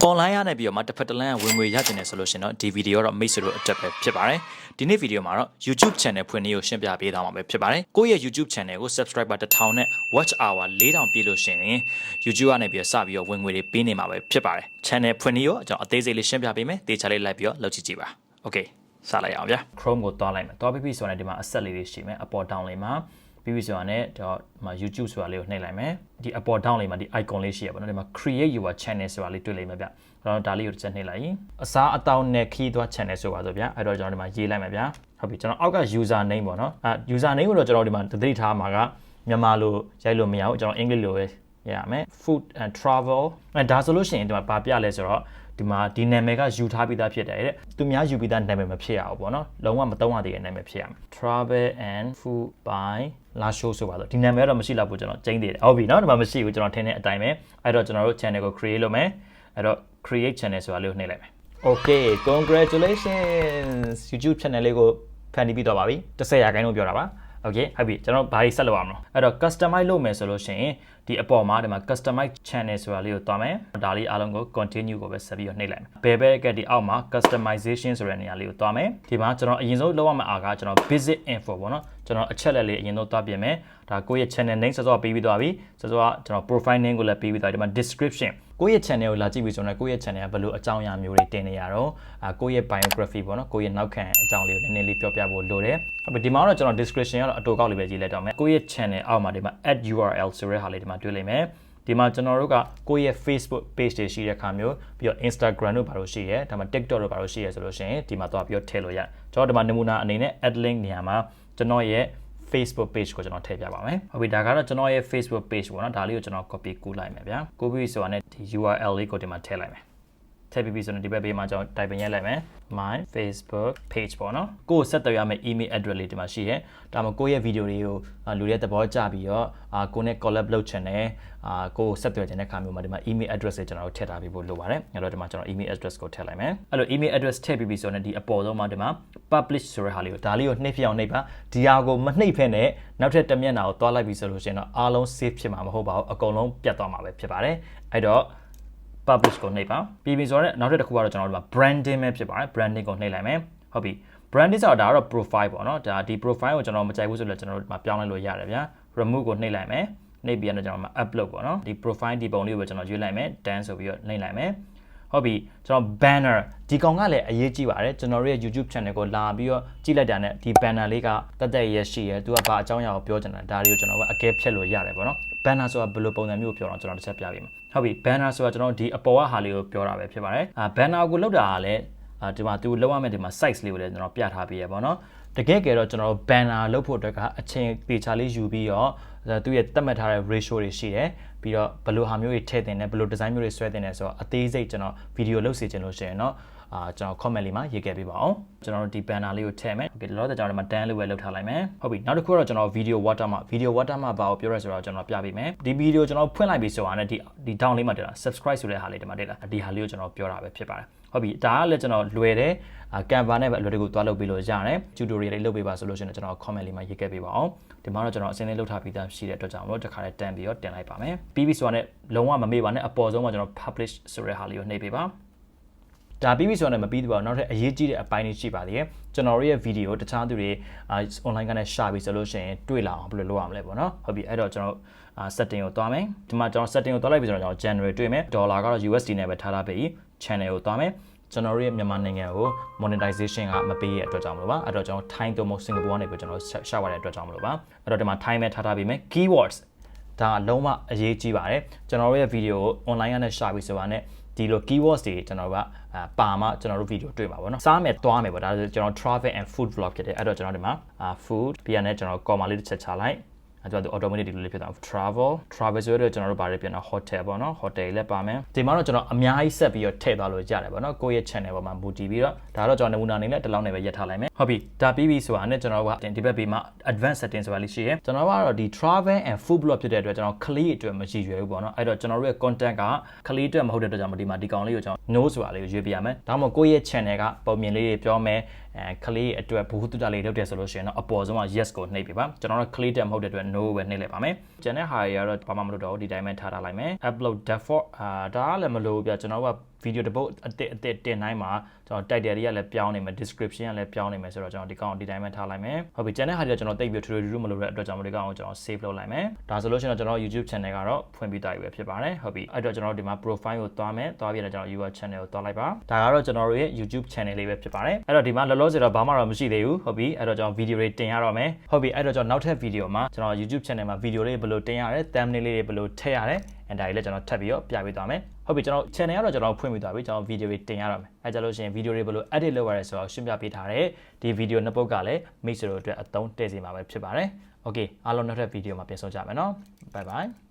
online ရနေပြီးတော့မှတစ်ဖက်တစ်လမ်းဝင်ငွေရကျင်နေဆိုလို့ရှင်တော့ဒီဗီဒီယိုတော့မိတ်ဆွေတို့အတွက်ပဲဖြစ်ပါတယ်ဒီနေ့ဗီဒီယိုမှာတော့ YouTube channel ဖွင့်နေကိုရှင်းပြပေးသွားမှာပဲဖြစ်ပါတယ်ကိုယ့်ရဲ့ YouTube channel ကို subscriber 1000နဲ့ watch hour 4000ပြည့်လို့ရှင်ရင် YouTube ကနေပြီးတော့စပြီးတော့ဝင်ငွေတွေပေးနေမှာပဲဖြစ်ပါတယ် channel ဖွင့်နေရောကျွန်တော်အသေးစိတ်လေးရှင်းပြပေးမယ်တေချာလေးလိုက်ပြီးတော့လုပ်ကြည့်ကြပါ Okay စလိုက်အောင်ဗျာ Chrome ကိုတွားလိုက်မယ်တွားပြီးဆိုရင်ဒီမှာအဆက်လေးတွေရှိမယ်အပေါ် down လေးမှာပြီးဆိုရင်တော့ဒီမှာ YouTube ဆိုတာလေးကိုနှိပ်လိုက်မယ်ဒီအပေါ် down လေးမှာဒီ icon လေးရှိရပါတော့ဒီမှာ create your channel ဆိုတာလေးတွေ့လိမ့်မယ်ဗျကျွန်တော်ဒါလေးကိုတစ်ချက်နှိပ်လိုက်ရင်အစားအသောက်နဲ့ခီးသွား channel ဆိုပါဆိုဗျာအဲ့တော့ကျွန်တော်ဒီမှာရေးလိုက်မယ်ဗျာဟုတ်ပြီကျွန်တော်အောက်က user name ပေါ့နော်user name ကိုတော့ကျွန်တော်ဒီမှာသတိထားမှာကမြန်မာလိုရိုက်လို့မရဘူးကျွန်တော်အင်္ဂလိပ်လိုပဲရရမယ် food and travel ဒါဆိုလို့ရှိရင်ဒီမှာဘာပြလဲဆိုတော့ဒီမှာဒီနာမည်ကယူထားပြီးသားဖြစ်တယ်တဲ့သူများယူပြီးသားနာမည်မဖြစ်ရအောင်ပေါ့နော်လုံးဝမသုံးရသေးတဲ့နာမည်ဖြစ်ရမယ် travel and food by လာရှိုးဆိုပါတော့ဒီနာမည်တော့မရှိတော့ဘူးကျွန်တော်ကျင်းသေးတယ်ဟုတ်ပြီနော်ဒီမှာမရှိဘူးကျွန်တော်ထင်တဲ့အတိုင်းပဲအဲ့တော့ကျွန်တော်တို့ channel ကို create လုပ်မယ်အဲ့တော့ create channel ဆိုတာလေးကိုနှိပ်လိုက်မယ် Okay congratulations YouTube channel လေးကိုဖန်တီးပြီးတော့ပါပြီ10%လို့ပြောတာပါ Okay ဟုတ်ပြီကျွန်တော်ဘာတွေဆက်လုပ်အောင်မလို့အဲ့တော့ customize လုပ်မယ်ဆိုလို့ရှိရင်ဒီအပေါ်မှာဒီမှာ customize channel ဆိုတာလေးကိုတွားမယ်ဒါလေးအားလုံးကို continue ကိုပဲဆက်ပြီးတော့နှိပ်လိုက်မယ်ဘယ်ဘက်ကဒီအောက်မှာ customization ဆိုတဲ့နေရာလေးကိုတွားမယ်ဒီမှာကျွန်တော်အရင်ဆုံးလုပ်ရမယ့်အားကကျွန်တော် visit info ပေါ့နော်ကျွန်တော်အချက်လက်လေးအရင်ဆုံးတွားပြင်မယ်ဒါကိုယ့်ရဲ့ channel name စောစောပေးပြီးသွားပြီစောစောကကျွန်တော် profile name ကိုလည်းပေးပြီးသွားဒီမှာ description ကိုယ့်ရဲ့ channel ကိုလာကြည့်ပြီးဆိုတော့ကိုယ့်ရဲ့ channel ကဘယ်လိုအကြောင်းအရာမျိုးတွေတင်နေရတော့ကိုယ့်ရဲ့ biography ပေါ့နော်ကိုယ့်ရဲ့နောက်ခံအကြောင်းလေးကိုနည်းနည်းလေးပြောပြဖို့လိုတယ်ဟုတ်ပြီဒီမှာတော့ကျွန်တော် description ကတော့အတူကောက်လေးပဲရေးလိုက်တော့မယ်ကိုယ့်ရဲ့ channel အောက်မှာဒီမှာ add URL ဆိုတဲ့ဟာလေးဒီမှာတွေ့လိမ့်မယ်ဒီမှာကျွန်တော်တို့ကကိုယ့်ရဲ့ Facebook page တွေရှိတဲ့အခါမျိုးပြီးတော့ Instagram တို့ဘာလို့ရှိရဲဒါမှ TikTok တို့ဘာလို့ရှိရဲဆိုလို့ရှိရင်ဒီမှာသွားပြီးတော့ထည့်လို့ရကျွန်တော်ဒီမှာနမူနာအနေနဲ့ add link နေရာမှာကျွန်တော်ရဲ့ Facebook page ကိုကျွန်တော်ထည့်ပြပါမယ်ဟုတ်ပြီဒါကတော့ကျွန်တော်ရဲ့ Facebook page ပေါ့နော်ဒါလေးကိုကျွန်တော် copy ကူးလိုက်မယ်ဗျာကူးပြီးဆိုတာနဲ့ဒီ URL လေးကိုဒီမှာထည့်လိုက်မယ်ထည့်ပြီးဆိုတော့ဒီဘက်ဘေးမှာကျွန်တော် type ရိုက်လိုက်မယ် my Facebook page ပေါ့နော်ကိုယ်ဆက်သွယ်ရမယ့် email address လေးဒီမှာရှိရဲဒါမှကိုယ့်ရဲ့ video တွေကိုလူတွေသဘောကျပြီးတော့ကိုယ်နဲ့ collab လုပ်ချင်တယ်ကိုယ်ဆက်သွယ်ချင်တဲ့ခါမျိုးမှာဒီမှာ email address တွေကျွန်တော်တို့ထည့်ထားပြီးဖို့လိုပါတယ်အဲ့တော့ဒီမှာကျွန်တော် email address ကိုထည့်လိုက်မယ်အဲ့လို email address ထည့်ပြီးဆိုတော့ဒီအပေါ်ဆုံးမှာဒီမှာ publish ဆိုတဲ့ဟာလေးကိုဒါလေးကိုနှိပ်ပြအောင်နှိပ်ပါဒီဟာကိုမနှိပ်ဖ ೇನೆ နောက်ထပ်တစ်မျက်နှာကိုတွားလိုက်ပြီးဆိုလို့ရှိရင်တော့အားလုံး save ဖြစ်မှာမဟုတ်ပါဘူးအကုန်လုံးပြတ်သွားမှာပဲဖြစ်ပါတယ်အဲ့တော့publish ကိုနှိပ်ပါပြီးပြီဆိုတော့နောက်တစ်ခုကတော့ကျွန်တော်တို့က branding ပဲဖြစ်ပါတယ် branding ကိုနှိပ်လိုက်မယ်ဟုတ်ပြီ branding ဆိုတာဒါကတော့ profile ပေါ့နော်ဒါဒီ profile ကိုကျွန်တော်မကြိုက်ဘူးဆိုတော့ကျွန်တော်တို့ပြောင်းလဲလို့ရတယ်ဗျာ remove ကိုနှိပ်လိုက်မယ်နှိပ်ပြီးတော့ကျွန်တော် upload ပေါ့နော်ဒီ profile ဒီပုံလေးကိုပဲကျွန်တော်ရွေးလိုက်မယ် done ဆိုပြီးတော့နှိပ်လိုက်မယ်ဟုတ်ပြီကျွန်တော် banner ဒီကောင်ကလည်းအရေးကြီးပါတယ်ကျွန်တော်တို့ရဲ့ YouTube channel ကိုလာပြီးတော့ကြည့်လိုက်တာနဲ့ဒီ banner လေးကတက်ရရှိရဲသူကဘာအကြောင်းအရာကိုပြောချင်တာဒါတွေကိုကျွန်တော်ကအကဲဖြတ်လို့ရတယ်ပေါ့နော် banner ဆိုတာဘယ်လိုပုံစံမျိုးကိုပြောတော့ကျွန်တော်တစ်ချက်ပြပေးမယ်ဟုတ်ပြီ banner ဆိုတာကျွန်တော်ဒီအပေါ်ကဟာလေးကိုပြောတာပဲဖြစ်ပါတယ်banner ကိုလောက်တာကလည်းဒီမှာသူလောက်ရမယ့်ဒီမှာ size လေးကိုလည်းကျွန်တော်ပြထားပေးရပေါ့နော်တကယ်ကြတော့ကျွန်တော် banner လုပ်ဖို့အတွက်ကအချိန်ပေချာလေးယူပြီးတော့သူရဲ့သတ်မှတ်ထားတဲ့ ratio တွေရှိတယ်ပြီးတော့ဘယ်လိုဟာမျိုးတွေထည့်တင်တယ်ဘယ်လို design မျိုးတွေဆွဲတင်တယ်ဆိုတော့အသေးစိတ်ကျွန်တော် video လုပ်စီချင်လို့ရှိရင်တော့ကျွန်တော် comment လေးမှာရေးခဲ့ပေးပါအောင်ကျွန်တော်တို့ဒီ banner လေးကိုထည့်မယ် okay လောလောဆယ်ကျွန်တော်ဒီမှာ done လို့ပဲလုပ်ထားလိုက်မယ်ဟုတ်ပြီနောက်တစ်ခုတော့ကျွန်တော် video watermark ဘာကိုပြောရဲဆိုတော့ကျွန်တော်ပြပေးမယ်ဒီ video ကျွန်တော်ဖွင့်လိုက်ပြီဆိုတာနဲ့ဒီ down လေးမှာတက်တာ subscribe ဆိုတဲ့ဟာလေးဒီမှာတက်လာဒီဟာလေးကိုကျွန်တော်ပြောတာပဲဖြစ်ပါတယ်ဟုတ်ပြီဒါကလည်းကျွန်တော်လွယ်တယ်Canva နဲ့ပဲအလွယ်တကူသွားလုပ်ပေးလို့ရတယ် tutorial လေးလုပ်ပေးပါဆိုလို့ရှိရင်ကျွန်တော် comment လေးမှာရေးခဲ့ပေးပါအောင်ဒီမှာတော့ကျွန်တော်အစင်းလေးလုပ်ထားပြီးသားရှိတဲ့အတွက်ကြောင့်မလို့တစ်ခါလေးတန်ပြီးတော့တင်လိုက်ပါမယ်ပြီးပြီဆိုတာနဲ့လုံးဝမမေ့ပါနဲ့အပေါ်ဆုံးမှာကျွန်တော် publish ဆိုတဲ့ဟာလေးကိုနှိပ်ပေးပါဒါပြီးပြီဆိုတော့မပြီးသေးပါဘူးနောက်ထပ်အရေးကြီးတဲ့အပိုင်းလေးရှိပါသေးတယ်ကျွန်တော်ရဲ့ video တခြားသူတွေ online ကနေ share ပြီးဆိုလို့ရှိရင်တွေ့လာအောင်ဘယ်လိုလုပ်ရမလဲပေါ့နော်ဟုတ်ပြီအဲ့တော့ကျွန်တော်setting ကိုသွားမယ်ဒီမှာကျွန်တော် setting ကိုသွားလိုက်ပြီဆိုတော့ကျွန်တော် January တွေ့မယ်ဒေါ်လာကတော့ USD နဲ့ပဲထားထားပြီ channel ကိုသွားမယ်ကျွန်တော်ရဲ့မြန်မာနိုင်ငံကို monetization ကမပေးရတဲ့အတွက်ကြောင့်မလို့ပါအဲ့တော့ကျွန်တော် Thai တို့မဟုတ် Singapore နဲ့ပဲကျွန်တော်ရှာရတဲ့အတွက်ကြောင့်မလို့ပါအဲ့တော့ဒီမှာ Thai ပဲထားထားပြီးမယ် keywords ဒါလုံးဝအရေးကြီးပါတယ်ကျွန်တော်ရဲ့ video ကို online ကနေရှာပြီးဆိုတာနဲ့ဒီလို keywords တွေကျွန်တော်ကပါမှကျွန်တော်တို့ video တွေ့မှာပေါ့နော်စားမယ်သွားမယ်ပေါ့ဒါဆိုကျွန်တော် travel and food vlog ဖြစ်တယ်အဲ့တော့ကျွန်တော်ဒီမှာ food ပြီးရတဲ့ကျွန်တော် comma လေးတစ်ချက်ချလိုက်အဲ့တော့ automatic ဒီလိုလေးဖြစ်သွား travel ဆိုတော့ကျွန်တော်တို့ဗားရပြန်တော့ hotel ပေါ့နော် hotel လည်းပါမယ်ဒီမှာတော့ကျွန်တော်အများကြီးဆက်ပြီးတော့ထည့်သွားလို့ရတယ်ပေါ့နော်ကိုယ့်ရဲ့ channel ပေါ်မှာမူတည်ပြီးတော့ဒါတော့ကျွန်တော်နမူနာအနေနဲ့တစ်လောက်နဲ့ပဲရက်ထားလိုက်မယ်ဟုတ်ပြီဒါပြီးပြီဆိုတာနဲ့ကျွန်တော်ကဒီဘက်ဘေးမှာ advanced setting ဆိုတာလေးရှိရဲကျွန်တော်ကတော့ဒီ travel and food blog ဖြစ်တဲ့အတွက်ကျွန်တော် click အတွက်မရည်ရွယ်ဘူးပေါ့နော်အဲ့တော့ကျွန်တော်တို့ရဲ့ content က click အတွက်မဟုတ်တဲ့အတွက်ကြောင့်ဒီမှာဒီကောင်လေးကိုကျွန်တော် no ဆိုတာလေးကိုရွေးပြရမယ်ဒါမှမဟုတ်ကိုယ့်ရဲ့ channel ကပုံမြင်လေးတွေပြောမယ် ကလေးအတွက်ဘူးတူတာလေးလုပ်တယ်ဆိုလို့ရှိရင်တော့အပေါ်ဆုံးက yes ကိုနှိပ်ပြပါကျွန်တော်တို့ကလေးတက်မဟုတ်တဲ့အတွက် no ပဲနှိပ်လိုက်ပါမယ်ကျန်တဲ့ဟာတွေကတော့ဘာမှမလုပ်တော့ဘူးဒီတိုင်းပဲထားလိုက်မယ် upload default ဒါကလည်းမလို့ပြကျွန်တော်တို့က video တစ်ပုတ်အစ်တင်တိုင်းမှာကျွန်တော် title တွေကလည်းပြောင်းနေမယ် description ကလည်းပြောင်းနေမယ်ဆိုတော့ကျွန်တော်ဒီကောင်ဒီတိုင်းပဲထားလိုက်မယ်ဟုတ်ပြီကျန်တဲ့ဟာတွေကကျွန်တော်တိတ်ပြီး tutorial မလုပ်တဲ့အတွက်ကြောင့်ဒီကောင်ကိုကျွန်တော် save လုပ်လိုက်မယ်ဒါဆိုလို့ရှိရင်တော့ကျွန်တော် YouTube channel ကတော့ဖွင့်ပြီးသားပြီပဲဖြစ်ပါတယ်ဟုတ်ပြီအဲ့တော့ကျွန်တော်တို့ဒီမှာ profile ကိုသွားမယ်သွားပြီးတော့ကျွန်တော် YouTube channel ကိုသွားလိုက်ပါဒါကတော့ကျွန်တော်တို့ရဲ့ YouTube channel လေးပဲဖြစ်ပါတယ်အဲ့တော့ဒီမှာလောလောဆယ်တော့ဘာမှတော့မရှိသေးဘူးဟုတ်ပြီအဲ့တော့ကျွန်တော် video တွေတင်ရတော့မယ်ဟုတ်ပြီအဲ့တော့ကျွန်တော်နောက်ထပ် video မှာကျွန်တော် YouTube channel မှာ video လေးဘယ်လိုတင်ရတယ် thumbnail လေးတွေဘယ်လိုထည့်ရတယ်and ဒါလေးလည်းကျွန်တော်ထပ်ပြီးတော့ပြပေးသွားမယ်ဟုတ်ပြီကျွန်တော် channel ကတော့ကျွန်တော်ဖွင့်ပြီးသွားပြီကျွန်တော် video တွေတင်ရတော့မယ်အဲကြလို့ရှိရင် video တွေဘယ်လို edit လုပ်ရလဲဆိုတော့ရှင်းပြပေးထားတယ်ဒီ video နှစ်ပုဒ်ကလည်းမိတ်ဆွေတို့အတွက်အသုံးတည့်စေမှာပဲဖြစ်ပါတယ် okay အားလုံးနောက်ထပ် video မှာပြန်ဆုံကြမယ်နော် bye bye